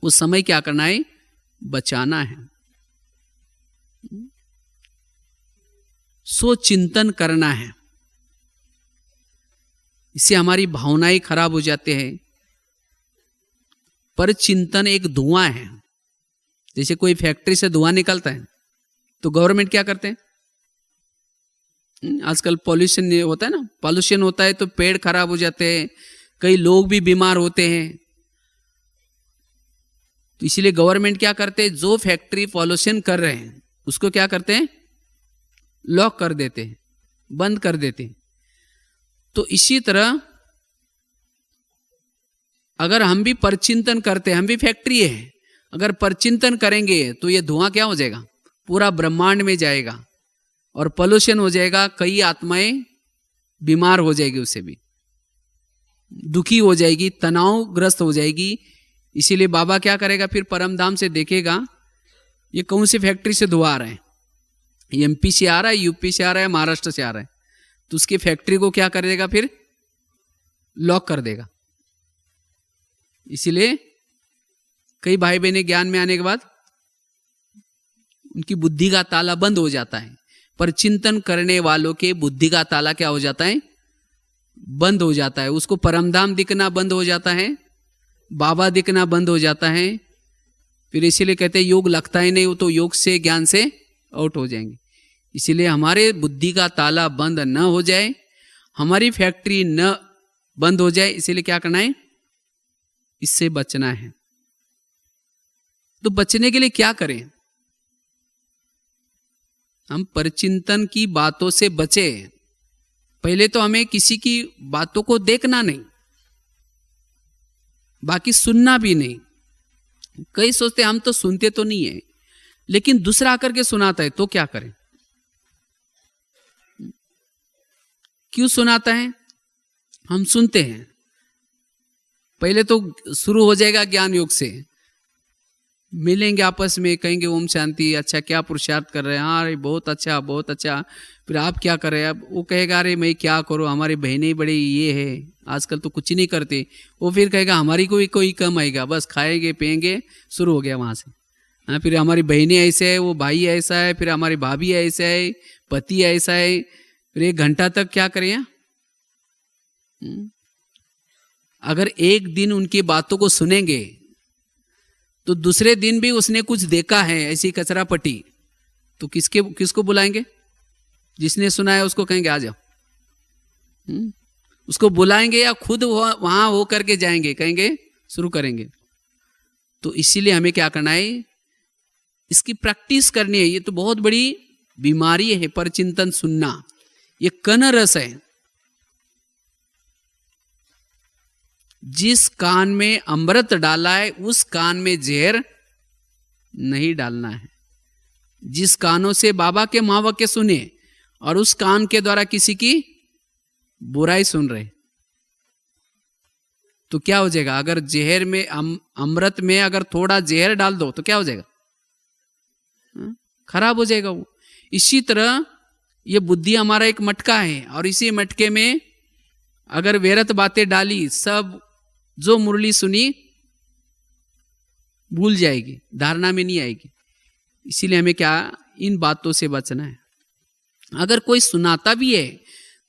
उस समय क्या करना है, बचाना है। सो चिंतन करना है, इससे हमारी भावनाएं खराब हो जाते हैं। पर चिंतन एक धुआं है। जैसे कोई फैक्ट्री से धुआं निकलता है तो गवर्नमेंट क्या करते हैं, आजकल पॉल्यूशन होता है ना, पॉल्यूशन होता है तो पेड़ खराब हो जाते हैं, कई लोग भी बीमार होते हैं। तो इसीलिए गवर्नमेंट क्या करते हैं, जो फैक्ट्री पॉल्यूशन कर रहे हैं उसको क्या करते हैं, लॉक कर देते हैं, बंद कर देते हैं। तो इसी तरह अगर हम भी परचिंतन करते हैं, हम भी फैक्ट्री है, अगर परचिंतन करेंगे तो ये धुआं क्या हो जाएगा, पूरा ब्रह्मांड में जाएगा और पॉल्यूशन हो जाएगा। कई आत्माएं बीमार हो जाएगी, उससे भी दुखी हो जाएगी, तनावग्रस्त हो जाएगी। इसीलिए बाबा क्या करेगा, फिर परम धाम से देखेगा ये कौन सी फैक्ट्री से धुआं आ रहा है, एमपी से आ रहा है, यूपी से आ रहा है, महाराष्ट्र से आ रहा है, तो उसकी फैक्ट्री को क्या कर देगा, फिर लॉक कर देगा। इसीलिए कई भाई बहने ज्ञान में आने के बाद उनकी बुद्धि का ताला बंद हो जाता है। पर चिंतन करने वालों के बुद्धि का ताला क्या हो जाता है, बंद हो जाता है। उसको परमधाम दिखना बंद हो जाता है, बाबा दिखना बंद हो जाता है। फिर इसीलिए कहते हैं योग लगता ही नहीं, वो तो योग से ज्ञान से आउट हो जाएंगे। इसीलिए हमारे बुद्धि का ताला बंद न हो जाए, हमारी फैक्ट्री न बंद हो जाए, इसीलिए क्या करना है, इससे बचना है। तो बचने के लिए क्या करें, हम परचिंतन की बातों से बचे। पहले तो हमें किसी की बातों को देखना नहीं, बाकी सुनना भी नहीं। कई सोचते हम तो सुनते तो नहीं है, लेकिन दूसरा आकर के सुनाता है तो क्या करें। क्यों सुनाता है, हम सुनते हैं। पहले तो शुरू हो जाएगा ज्ञान योग से, मिलेंगे आपस में, कहेंगे ओम शांति, अच्छा क्या पुरुषार्थ कर रहे हैं, हाँ अरे बहुत अच्छा बहुत अच्छा। फिर आप क्या कर रहे हैं, अब वो कहेगा अरे मैं क्या करूँ, हमारी बहनें बड़ी ये है, आजकल तो कुछ नहीं करते। वो फिर कहेगा हमारी कोई कम आएगा, बस खाएंगे पिएंगे, शुरू हो गया वहाँ से। हाँ फिर हमारी बहनें ऐसे है, वो भाई ऐसा है, फिर हमारी भाभी ऐसा है, पति ऐसा है। फिर 1 घंटा तक क्या करें। अगर एक दिन उनकी बातों को सुनेंगे तो दूसरे दिन भी उसने कुछ देखा है ऐसी कचरा पट्टी, तो किसको बुलाएंगे? जिसने सुना है उसको कहेंगे आ जाओ। उसको बुलाएंगे या खुद वहां हो करके जाएंगे, कहेंगे शुरू करेंगे? तो इसीलिए हमें क्या करना है, इसकी प्रैक्टिस करनी है। ये तो बहुत बड़ी बीमारी है परचिंतन सुनना, ये कन रस है। जिस कान में अमृत डाला है उस कान में जहर नहीं डालना है। जिस कानों से बाबा के महावाक्य सुने और उस कान के द्वारा किसी की बुराई सुन रहे, तो क्या हो जाएगा? अगर जहर में अमृत में अगर थोड़ा जहर डाल दो तो क्या हो जाएगा? खराब हो जाएगा वो। इसी तरह ये बुद्धि हमारा एक मटका है और इसी मटके में अगर व्यर्थ बातें डाली, सब जो मुरली सुनी भूल जाएगी, धारणा में नहीं आएगी। इसीलिए हमें क्या, इन बातों से बचना है। अगर कोई सुनाता भी है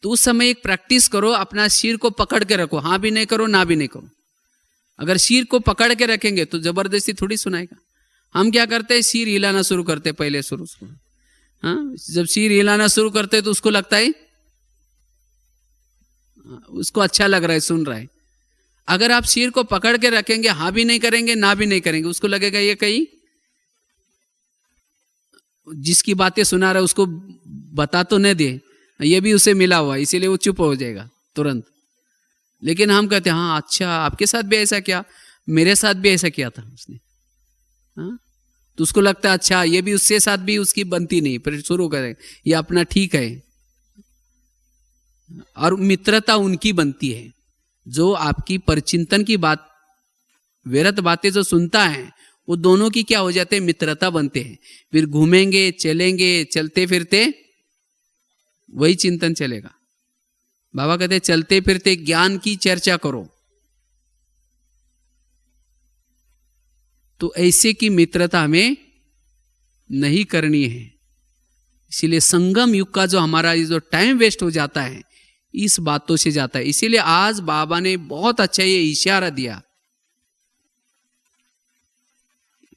तो उस समय एक प्रैक्टिस करो, अपना सिर को पकड़ के रखो, हाँ भी नहीं करो ना भी नहीं करो। अगर सिर को पकड़ के रखेंगे तो जबरदस्ती थोड़ी सुनाएगा। हम क्या करते हैं, सिर हिलाना शुरू करते हैं पहले शुरू। हाँ, जब सिर हिलाना शुरू करते हैं तो उसको लगता है उसको अच्छा लग रहा है, सुन रहा है। अगर आप सिर को पकड़ के रखेंगे, हाँ भी नहीं करेंगे ना भी नहीं करेंगे, उसको लगेगा ये कहीं जिसकी बातें सुना रहा है उसको बता तो नहीं दे, ये भी उसे मिला हुआ, इसीलिए वो चुप हो जाएगा तुरंत। लेकिन हम कहते हैं हाँ अच्छा, आपके साथ भी ऐसा किया, मेरे साथ भी ऐसा किया था उसने। हाँ, तो उसको लगता है अच्छा ये भी उसके साथ भी उसकी बनती नहीं, फिर शुरू करें ये अपना ठीक है। और मित्रता उनकी बनती है जो आपकी परचिंतन की बात, व्यर्थ बातें जो सुनता है, वो दोनों की क्या हो जाते हैं, मित्रता बनते हैं। फिर घूमेंगे चलेंगे, चलते फिरते वही चिंतन चलेगा। बाबा कहते हैं चलते फिरते ज्ञान की चर्चा करो। तो ऐसे की मित्रता हमें नहीं करनी है। इसीलिए संगम युग का जो हमारा जो टाइम वेस्ट हो जाता है इस बातों से जाता है। इसीलिए आज बाबा ने बहुत अच्छा ये इशारा दिया,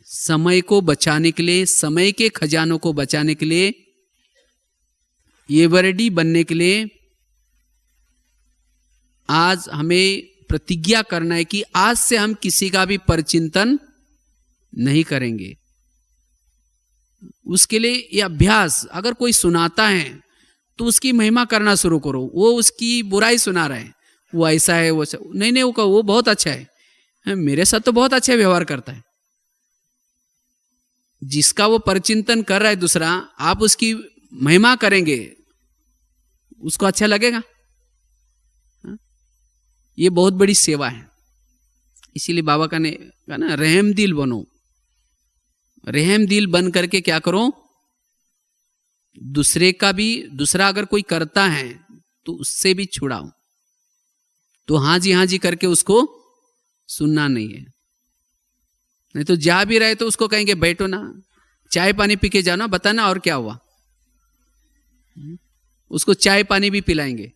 समय को बचाने के लिए, समय के खजानों को बचाने के लिए, ये वर्डी बनने के लिए आज हमें प्रतिज्ञा करना है कि आज से हम किसी का भी परचिंतन नहीं करेंगे। उसके लिए ये अभ्यास, अगर कोई सुनाता है तो उसकी महिमा करना शुरू करो। वो उसकी बुराई सुना रहा है, वो ऐसा है, वो नहीं, वो बहुत अच्छा है, मेरे साथ तो बहुत अच्छा व्यवहार करता है। जिसका वो परचिंतन कर रहा है दूसरा, आप उसकी महिमा करेंगे, उसको अच्छा लगेगा। ये बहुत बड़ी सेवा है। इसीलिए बाबा का ने कहा ना, रहम दिल बनो। रहम दिल बन करके क्या करो, दूसरे का भी, दूसरा अगर कोई करता है तो उससे भी छुड़ाओ। तो हाँ जी करके उसको सुनना नहीं है। नहीं तो जा भी रहे तो उसको कहेंगे बैठो ना, चाय पानी पी के जाओ ना, बताना और क्या हुआ। उसको चाय पानी भी पिलाएंगे।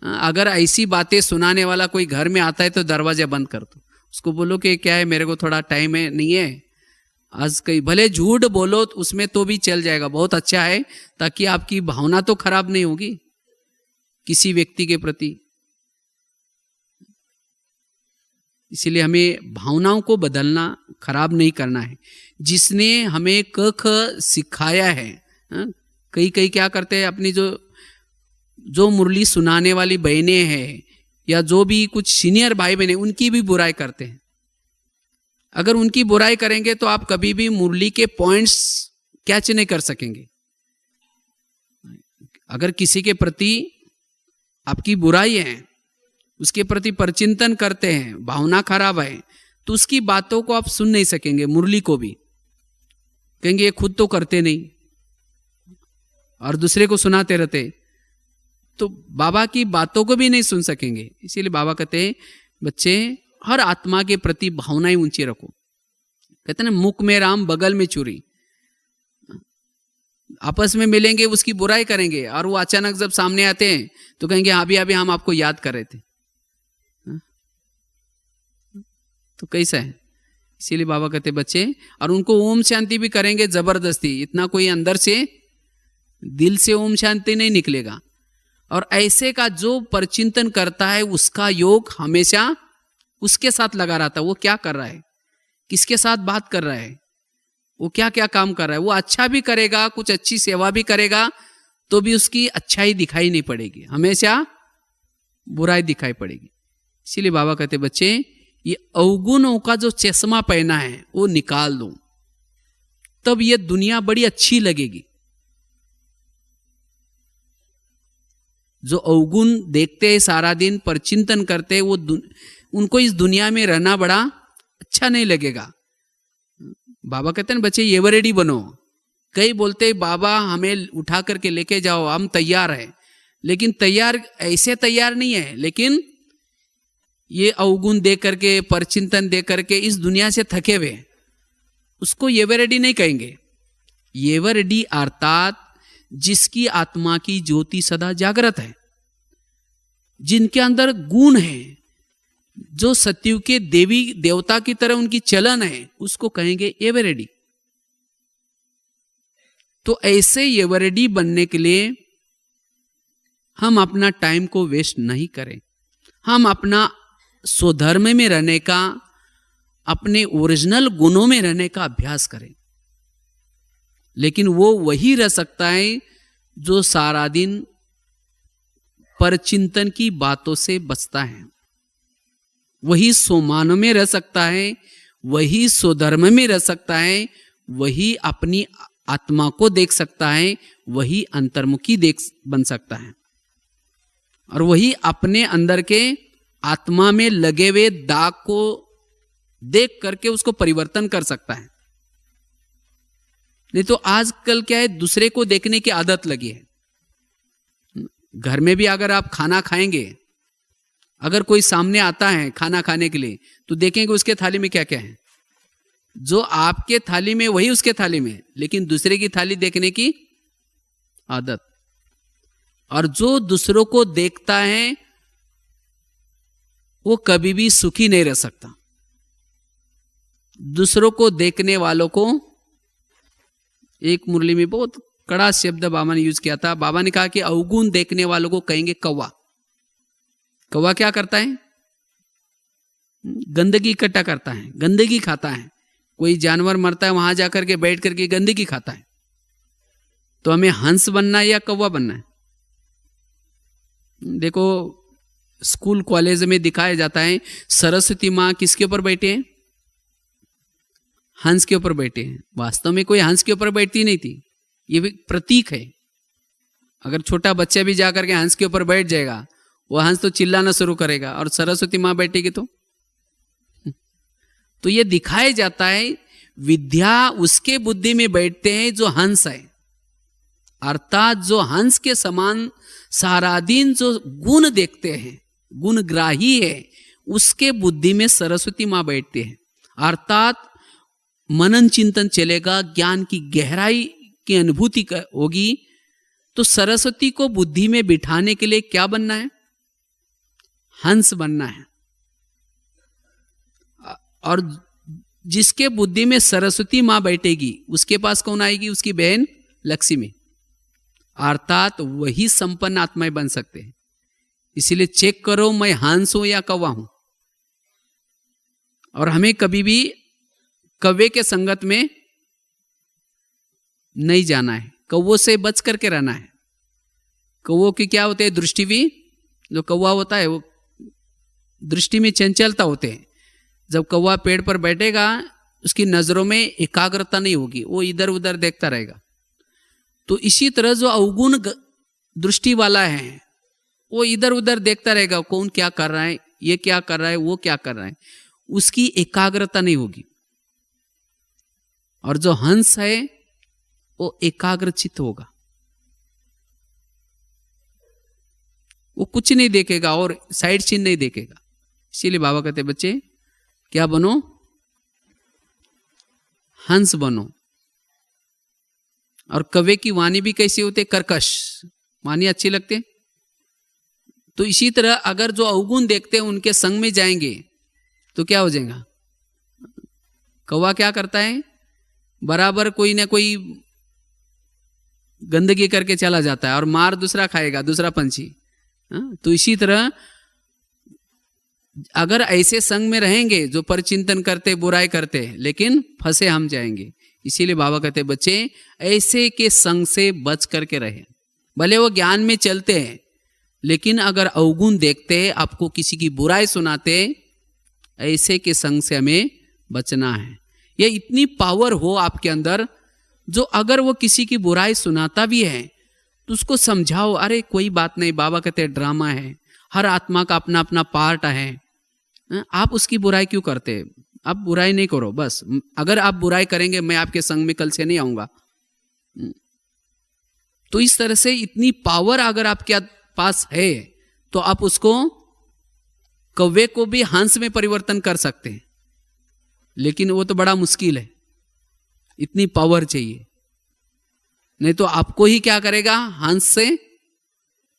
अगर ऐसी बातें सुनाने वाला कोई घर में आता है तो दरवाजा बंद कर दो। उसको बोलो कि क्या है, मेरे को थोड़ा टाइम है, नहीं है आज, कहीं भले झूठ बोलो उसमें तो भी चल जाएगा, बहुत अच्छा है, ताकि आपकी भावना तो खराब नहीं होगी किसी व्यक्ति के प्रति। इसीलिए हमें भावनाओं को बदलना, खराब नहीं करना है। जिसने हमें क ख सिखाया है, कई क्या करते हैं, अपनी जो मुरली सुनाने वाली बहनें हैं या जो भी कुछ सीनियर भाई बहनें, उनकी भी बुराई करते हैं। अगर उनकी बुराई करेंगे तो आप कभी भी मुरली के पॉइंट्स कैच नहीं कर सकेंगे। अगर किसी के प्रति आपकी बुराई है, उसके प्रति परचिंतन करते हैं, भावना खराब है, तो उसकी बातों को आप सुन नहीं सकेंगे। मुरली को भी कहेंगे ये खुद तो करते नहीं और दूसरे को सुनाते रहते, तो बाबा की बातों को भी नहीं सुन सकेंगे। इसीलिए बाबा कहते हैं बच्चे हर आत्मा के प्रति भावनाएं ऊंची रखो। कहते हैं ना, मुख में राम बगल में चूरी। आपस में मिलेंगे, उसकी बुराई करेंगे और वो अचानक जब सामने आते हैं तो कहेंगे अभी हम आपको याद कर रहे थे। तो कैसा है, इसीलिए बाबा कहते बच्चे, और उनको ओम शांति भी करेंगे जबरदस्ती, इतना कोई अंदर से दिल से ओम शांति नहीं निकलेगा। और ऐसे का जो परचिंतन करता है उसका योग हमेशा उसके साथ लगा रहता है। वो क्या कर रहा है, किसके साथ बात कर रहा है, वो क्या क्या काम कर रहा है। वो अच्छा भी करेगा, कुछ अच्छी सेवा भी करेगा, तो भी उसकी अच्छाई दिखाई नहीं पड़ेगी, हमेशा बुराई दिखाई पड़ेगी। इसीलिए बाबा कहते बच्चे, ये अवगुणों का जो चश्मा पहना है वो निकाल दो, तब ये दुनिया बड़ी अच्छी लगेगी। जो अवगुण देखते हैं सारा दिन, पर चिंतन करते हैं, वो उनको इस दुनिया में रहना बड़ा अच्छा नहीं लगेगा। बाबा कहते हैं बच्चे ये रेडी बनो। कई बोलते बाबा हमें उठा करके लेके जाओ, हम तैयार हैं, लेकिन तैयार ऐसे तैयार नहीं है। लेकिन ये अवगुण दे करके, परचिंतन दे करके इस दुनिया से थके हुए, उसको येवरेडी नहीं कहेंगे। येवरेडी अर्थात जिसकी आत्मा की ज्योति सदा जागृत है, जिनके अंदर गुण है, जो सत्युग के देवी देवता की तरह उनकी चलन है, उसको कहेंगे येवरेडी। तो ऐसे येवरेडी बनने के लिए हम अपना टाइम को वेस्ट नहीं करें। हम अपना स्वधर्म में रहने का, अपने ओरिजिनल गुणों में रहने का अभ्यास करें। लेकिन वो वही रह सकता है जो सारा दिन परचिंतन की बातों से बचता है। वही सोमान में रह सकता है, वही स्वधर्म में रह सकता है, वही अपनी आत्मा को देख सकता है, वही अंतर्मुखी बन सकता है, और वही अपने अंदर के आत्मा में लगे हुए दाग को देख करके उसको परिवर्तन कर सकता है। नहीं तो आजकल क्या है, दूसरे को देखने की आदत लगी है। घर में भी अगर आप खाना खाएंगे, अगर कोई सामने आता है खाना खाने के लिए, तो देखेंगे उसके थाली में क्या क्या है। जो आपके थाली में वही उसके थाली में, लेकिन दूसरे की थाली देखने की आदत। और जो दूसरों को देखता है वो कभी भी सुखी नहीं रह सकता। दूसरों को देखने वालों को, एक मुरली में बहुत कड़ा शब्द बाबा ने यूज किया था। बाबा ने कहा कि अवगुण देखने वालों को कहेंगे कौवा। कौवा क्या करता है? गंदगी इकट्ठा करता है, गंदगी खाता है। कोई जानवर मरता है, वहां जाकर के बैठ करके गंदगी खाता है। तो हमें हंस बनना है या कौवा बनना है? देखो स्कूल कॉलेज में दिखाया जाता है, सरस्वती माँ किसके ऊपर बैठे हैं? हंस के ऊपर बैठे हैं। वास्तव में कोई हंस के ऊपर बैठती नहीं थी, ये भी प्रतीक है। अगर छोटा बच्चा भी जाकर के हंस के ऊपर बैठ जाएगा, वो हंस तो चिल्लाना शुरू करेगा, और सरस्वती माँ बैठेगी तो ये दिखाया जाता है विद्या उसके बुद्धि में बैठते हैं जो हंस है। अर्थात जो हंस के समान सारा दिन जो गुण देखते हैं, गुणग्राही है, उसके बुद्धि में सरस्वती माँ बैठते हैं। अर्थात मनन चिंतन चलेगा, ज्ञान की गहराई की अनुभूति होगी। तो सरस्वती को बुद्धि में बिठाने के लिए क्या बनना है? हंस बनना है। और जिसके बुद्धि में सरस्वती माँ बैठेगी, उसके पास कौन आएगी? उसकी बहन लक्ष्मी। अर्थात वही संपन्न आत्माएं बन सकते हैं। इसीलिए चेक करो, मैं हंस हूं या कौवा हूं। और हमें कभी भी कौवे के संगत में नहीं जाना है, कौवों से बच करके रहना है। कौवों की क्या होते हैं? दृष्टि भी, जो कौवा होता है वो दृष्टि में चंचलता होते हैं। जब कौवा पेड़ पर बैठेगा, उसकी नजरों में एकाग्रता नहीं होगी, वो इधर उधर देखता रहेगा। तो इसी तरह जो अवगुण दृष्टि वाला है, वो इधर उधर देखता रहेगा, कौन क्या कर रहा है, ये क्या कर रहा है, वो क्या कर रहा है, उसकी एकाग्रता नहीं होगी। और जो हंस है वो एकाग्रचित होगा, वो कुछ नहीं देखेगा और साइड सीन नहीं देखेगा। इसीलिए बाबा कहते बच्चे क्या बनो? हंस बनो। और कौवे की वाणी भी कैसी होते? कर्कश वाणी अच्छी लगते। तो इसी तरह अगर जो अवगुण देखते हैं उनके संग में जाएंगे तो क्या हो जाएगा? कौवा क्या करता है, बराबर कोई ना कोई गंदगी करके चला जाता है और मार दूसरा खाएगा, दूसरा पंछी। तो इसी तरह अगर ऐसे संग में रहेंगे जो परचिंतन करते, बुराई करते, लेकिन फंसे हम जाएंगे। इसीलिए बाबा कहते बच्चे ऐसे के संग से बच करके रहे। भले वो ज्ञान में चलते हैं, लेकिन अगर अवगुण देखते, आपको किसी की बुराई सुनाते, ऐसे के संग से हमें बचना है। ये इतनी पावर हो आपके अंदर, जो अगर वो किसी की बुराई सुनाता भी है तो उसको समझाओ, अरे कोई बात नहीं, बाबा कहते ड्रामा है, हर आत्मा का अपना अपना पार्ट है, आप उसकी बुराई क्यों करते? आप बुराई नहीं करो, बस अगर आप बुराई करेंगे मैं आपके संग में कल से नहीं आऊंगा। तो इस तरह से इतनी पावर अगर आपके पास है तो आप उसको, कौवे को भी हंस में परिवर्तन कर सकते हैं, लेकिन वो तो बड़ा मुश्किल है, इतनी पावर चाहिए। नहीं तो आपको ही क्या करेगा, हंस से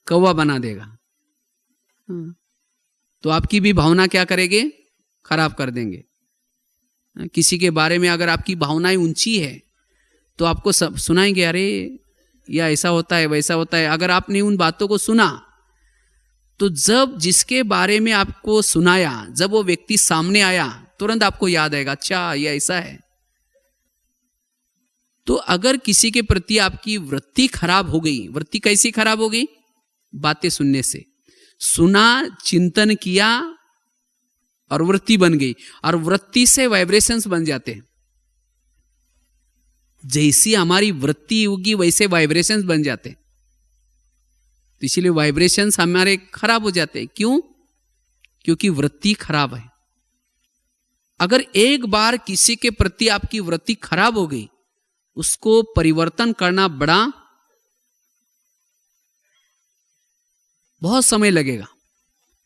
कौवा बना देगा। तो आपकी भी भावना क्या करेंगे, खराब कर देंगे। किसी के बारे में अगर आपकी भावनाएं ऊंची है तो आपको सब सुनाएंगे, अरे या ऐसा होता है, वैसा होता है। अगर आपने उन बातों को सुना तो जब जिसके बारे में आपको सुनाया, जब वो व्यक्ति सामने आया, तुरंत आपको याद आएगा, अच्छा ये ऐसा है। तो अगर किसी के प्रति आपकी वृत्ति खराब हो गई, वृत्ति कैसी खराब हो गई, बातें सुनने से, सुना, चिंतन किया और वृत्ति बन गई, और वृत्ति से वाइब्रेशंस बन जाते हैं। जैसी हमारी वृत्ति होगी वैसे वाइब्रेशंस बन जाते हैं। तो इसीलिए वाइब्रेशंस हमारे खराब हो जाते हैं। क्यों? क्योंकि वृत्ति खराब है। अगर एक बार किसी के प्रति आपकी वृत्ति खराब हो गई, उसको परिवर्तन करना बहुत समय लगेगा।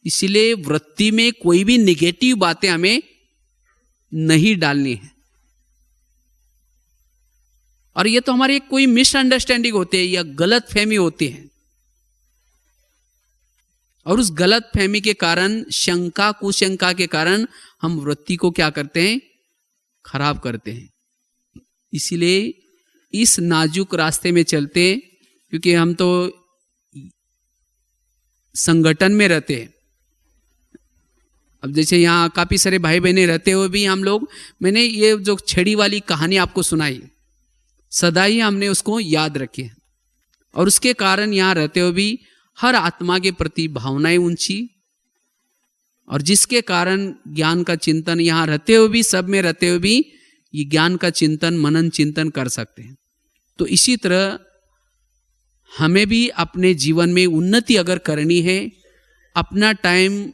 इसीलिए वृत्ति में कोई भी निगेटिव बातें हमें नहीं डालनी है। और ये तो हमारी कोई मिसअंडरस्टैंडिंग होती है या गलत फहमी होती है, और उस गलत फहमी के कारण, शंका कुशंका के कारण हम वृत्ति को क्या करते हैं, खराब करते हैं। इसीलिए इस नाजुक रास्ते में चलते, क्योंकि हम तो संगठन में रहते हैं। अब जैसे यहाँ काफी सारे भाई बहने रहते हुए भी हम लोग, मैंने ये जो छड़ी वाली कहानी आपको सुनाई, सदा ही हमने उसको याद रखी है, और उसके कारण यहाँ रहते हुए भी हर आत्मा के प्रति भावनाएं ऊंची, और जिसके कारण ज्ञान का चिंतन यहाँ रहते हुए भी, सब में रहते हुए भी ये ज्ञान का चिंतन, मनन चिंतन कर सकते हैं। तो इसी तरह हमें भी अपने जीवन में उन्नति अगर करनी है, अपना टाइम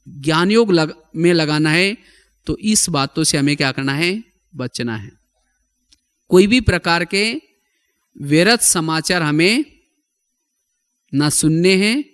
ज्ञान योग में लगाना है, तो इस बातों से हमें क्या करना है, बचना है। कोई भी प्रकार के व्यर्थ समाचार हमें ना सुनने हैं,